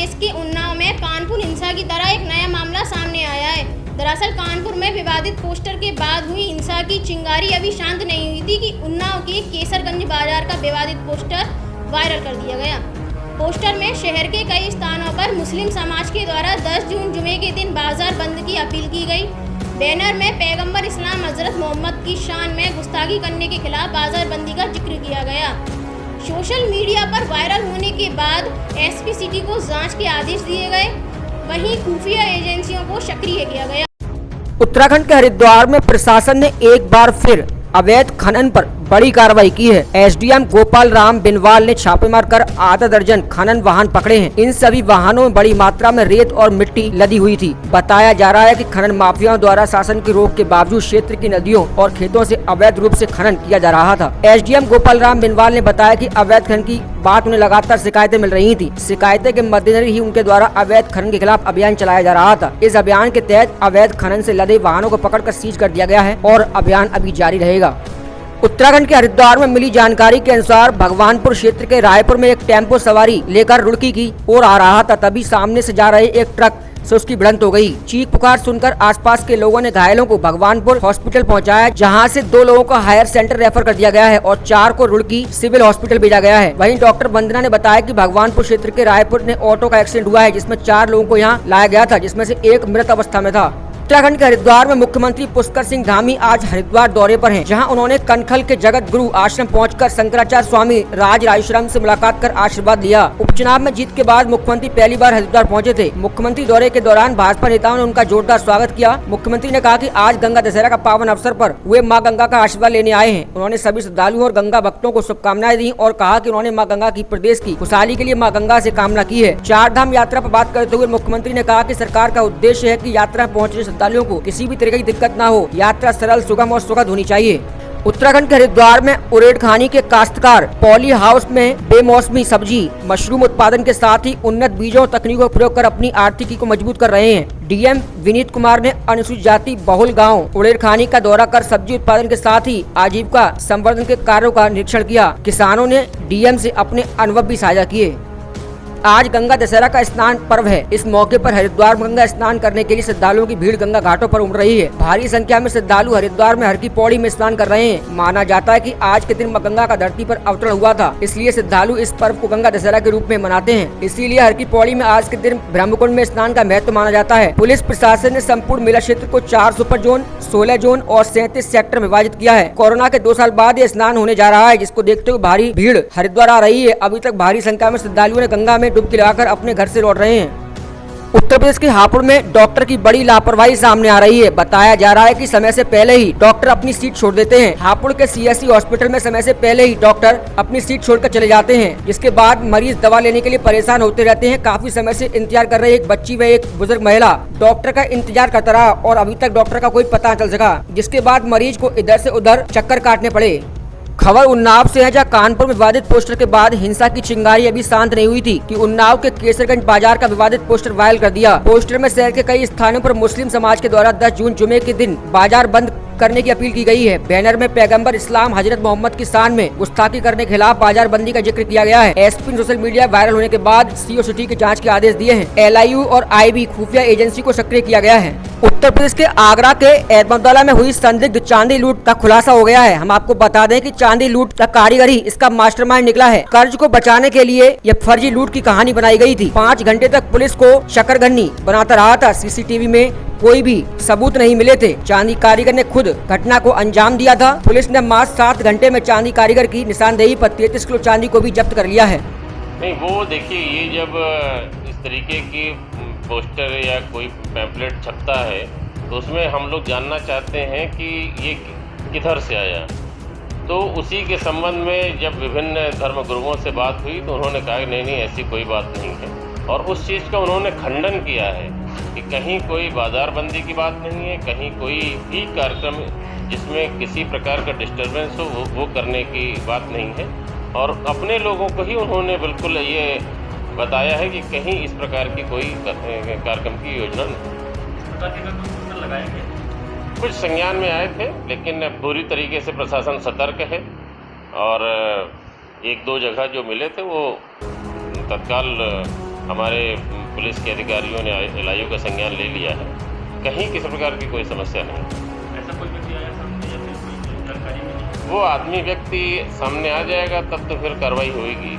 प्रदेश के उन्नाव में कानपुर हिंसा की तरह एक नया मामला सामने आया है। दरअसल कानपुर में विवादित पोस्टर के बाद हुई हिंसा की चिंगारी अभी शांत नहीं हुई थी कि उन्नाव के केसरगंज बाजार का विवादित पोस्टर वायरल कर दिया गया। पोस्टर में शहर के कई स्थानों पर मुस्लिम समाज के द्वारा 10 जून जुमे के दिन बाजार बंद की अपील की गई। बैनर में पैगंबर इस्लाम हजरत मोहम्मद की शान में गुस्ताखी करने के खिलाफ बाजार बंदी का जिक्र किया गया। सोशल मीडिया पर वायरल होने के बाद एसपी सिटी को जांच के आदेश दिए गए, वहीं खुफिया एजेंसियों को सक्रिय किया गया। उत्तराखंड के हरिद्वार में प्रशासन ने एक बार फिर अवैध खनन पर बड़ी कार्रवाई की है। एसडीएम गोपाल राम बिनवाल ने छापेमार कर आधा दर्जन खनन वाहन पकड़े हैं। इन सभी वाहनों में बड़ी मात्रा में रेत और मिट्टी लदी हुई थी। बताया जा रहा है कि खनन माफियाओं द्वारा शासन की रोक के बावजूद क्षेत्र की नदियों और खेतों से अवैध रूप से खनन किया जा रहा था। एसडीएम गोपाल राम बिनवाल ने बताया कि अवैध खनन की बात उन्हें लगातार शिकायतें मिल रही थी। शिकायतें के मद्देनजर ही उनके द्वारा अवैध खनन के खिलाफ अभियान चलाया जा रहा था। इस अभियान के तहत अवैध खनन से लदे वाहनों को पकड़कर सीज कर दिया गया है और अभियान अभी जारी रहेगा। उत्तराखंड के हरिद्वार में मिली जानकारी के अनुसार भगवानपुर क्षेत्र के रायपुर में एक टेम्पो सवारी लेकर रुड़की की ओर आ रहा था, तभी सामने से जा रहे एक ट्रक से उसकी भिड़ंत हो गई। चीख पुकार सुनकर आसपास के लोगों ने घायलों को भगवानपुर हॉस्पिटल पहुंचाया, जहां से 2 लोगों को हायर सेंटर रेफर कर दिया गया है और 4 को रुड़की सिविल हॉस्पिटल भेजा गया है। वहीं डॉक्टर वंदना ने बताया कि भगवानपुर क्षेत्र के रायपुर में ऑटो का एक्सीडेंट हुआ है, जिसमें 4 लोगों को यहाँ लाया गया था, जिसमें से एक मृत अवस्था में था। उत्तराखंड के हरिद्वार में मुख्यमंत्री पुष्कर सिंह धामी आज हरिद्वार दौरे पर हैं, जहां उन्होंने कनखल के जगत गुरु आश्रम पहुंचकर शंकराचार्य स्वामी राज राजेश्वरम से मुलाकात कर आशीर्वाद लिया। उपचुनाव में जीत के बाद मुख्यमंत्री पहली बार हरिद्वार पहुंचे थे। मुख्यमंत्री दौरे के दौरान भाजपा नेताओं ने उनका जोरदार स्वागत किया। मुख्यमंत्री ने कहा कि आज गंगा दशहरा का पावन अवसर पर वे मां गंगा का आशीर्वाद लेने आए हैं। उन्होंने सभी श्रद्धालुओं और गंगा भक्तों को शुभकामनाएं दी और कहा कि उन्होंने मां गंगा की प्रदेश की खुशहाली के लिए मां गंगा से कामना की है। 4 धाम यात्रा पर बात करते हुए मुख्यमंत्री ने कहा कि सरकार का उद्देश्य है कि यात्रा पहुंचने श्रद्धालुओं को किसी तरीके की दिक्कत ना हो, यात्रा सरल, सुगम और सुखद होनी चाहिए। उत्तराखंड के हरिद्वार में उरेड खानी के काश्तकार पॉली हाउस में बेमौसमी सब्जी, मशरूम उत्पादन के साथ ही उन्नत बीजों और तकनीकों का प्रयोग कर अपनी आर्थिकी को मजबूत कर रहे हैं। डीएम विनीत कुमार ने अनुसूचित जाति बहुल गांव उरेड खानी का दौरा कर सब्जी उत्पादन के साथ ही आजीविका संवर्धन के कार्यों का निरीक्षण किया। किसानों ने डीएम से अपने अनुभव भी साझा किए। आज गंगा दशहरा का स्नान पर्व है। इस मौके पर हरिद्वार में गंगा स्नान करने के लिए श्रद्धालुओं की भीड़ गंगा घाटों पर उमड़ रही है। भारी संख्या में श्रद्धालु हरिद्वार में हर की पौड़ी में स्नान कर रहे हैं। माना जाता है कि आज के दिन मां गंगा का धरती पर अवतरण हुआ था, इसलिए श्रद्धालु इस पर्व को गंगा दशहरा के रूप में मनाते हैं। इसीलिए हर की पौड़ी में आज के दिन ब्रह्मकुंड में स्नान का महत्व माना जाता है। पुलिस प्रशासन ने संपूर्ण मेला क्षेत्र को 4 सुपर जोन, 16 जोन और 37 सेक्टर में विभाजित किया है। कोरोना के 2 साल बाद ये स्नान होने जा रहा है, जिसको देखते हुए भारी भीड़ हरिद्वार आ रही है। अभी तक भारी संख्या में श्रद्धालुओं ने गंगा में डुबकी लगाकर अपने घर से लौट रहे हैं। उत्तर प्रदेश के हापुड़ में डॉक्टर की बड़ी लापरवाही सामने आ रही है। बताया जा रहा है कि समय से पहले ही डॉक्टर अपनी सीट छोड़ देते हैं। हापुड़ के सीएससी हॉस्पिटल में समय से पहले ही डॉक्टर अपनी सीट छोड़कर चले जाते हैं, जिसके बाद मरीज दवा लेने के लिए परेशान होते रहते हैं। काफी समय से इंतजार कर रही एक बच्ची व एक बुजुर्ग महिला डॉक्टर का इंतजार करता रहा और अभी तक डॉक्टर का कोई पता न चल सका, जिसके बाद मरीज को इधर से उधर चक्कर काटने पड़े। खबर उन्नाव से है, जहां कानपुर में विवादित पोस्टर के बाद हिंसा की चिंगारी अभी शांत नहीं हुई थी कि उन्नाव के केसरगंज बाजार का विवादित पोस्टर वायरल कर दिया। पोस्टर में शहर के कई स्थानों पर मुस्लिम समाज के द्वारा 10 जून जुमे के दिन बाजार बंद करने की अपील की गई है। बैनर में पैगंबर इस्लाम हजरत मोहम्मद की शान में गुस्ताखी करने के खिलाफ बाजार बंदी का जिक्र किया गया है। एसपी ने सोशल मीडिया वायरल होने के बाद सीओ सिटी की जांच के आदेश दिए हैं। एलआईयू और आईबी खुफिया एजेंसी को सक्रिय किया गया है। उत्तर प्रदेश के आगरा के एहमदुल्ला में हुई संदिग्ध चांदी लूट का खुलासा हो गया है। हम आपको बता दें कि चांदी लूट का कारीगरी इसका मास्टरमाइंड निकला है। कर्ज को बचाने के लिए यह फर्जी लूट की कहानी बनाई गई थी। 5 घंटे तक पुलिस को शकरघंडी बनाता रहा था। सीसीटीवी में कोई भी सबूत नहीं मिले थे। चांदी कारीगर ने खुद घटना को अंजाम दिया था। पुलिस ने मात्र 7 घंटे में चांदी कारीगर की निशानदेही पर 33 किलो चांदी को भी जब्त कर लिया है। नहीं, वो देखिए, ये जब इस तरीके की पोस्टर या कोई पैम्पलेट छपता है तो उसमें हम लोग जानना चाहते हैं कि ये किधर से आया। तो उसी के संबंध में जब विभिन्न धर्म गुरुओं से बात हुई तो उन्होंने कहा कि नहीं, ऐसी कोई बात नहीं है, और उस चीज़ का उन्होंने खंडन किया है कि कहीं कोई बाजारबंदी की बात नहीं है, कहीं कोई भी कार्यक्रम जिसमें किसी प्रकार का डिस्टर्बेंस हो वो करने की बात नहीं है। और अपने लोगों को ही उन्होंने बिल्कुल ये बताया है कि कहीं इस प्रकार की कोई कार्यक्रम की योजना नहीं लगाएंगे। कुछ संज्ञान में आए थे, लेकिन पूरी तरीके से प्रशासन सतर्क है और 1-2 जगह जो मिले थे वो तत्काल हमारे पुलिस के अधिकारियों ने LIO का संज्ञान ले लिया है। कहीं किसी प्रकार की कोई समस्या नहीं। ऐसा कोई व्यक्ति आया सामने या फिर कोई जानकारी मिली? वो आदमी व्यक्ति सामने आ जाएगा तब तो फिर कार्रवाई होगी।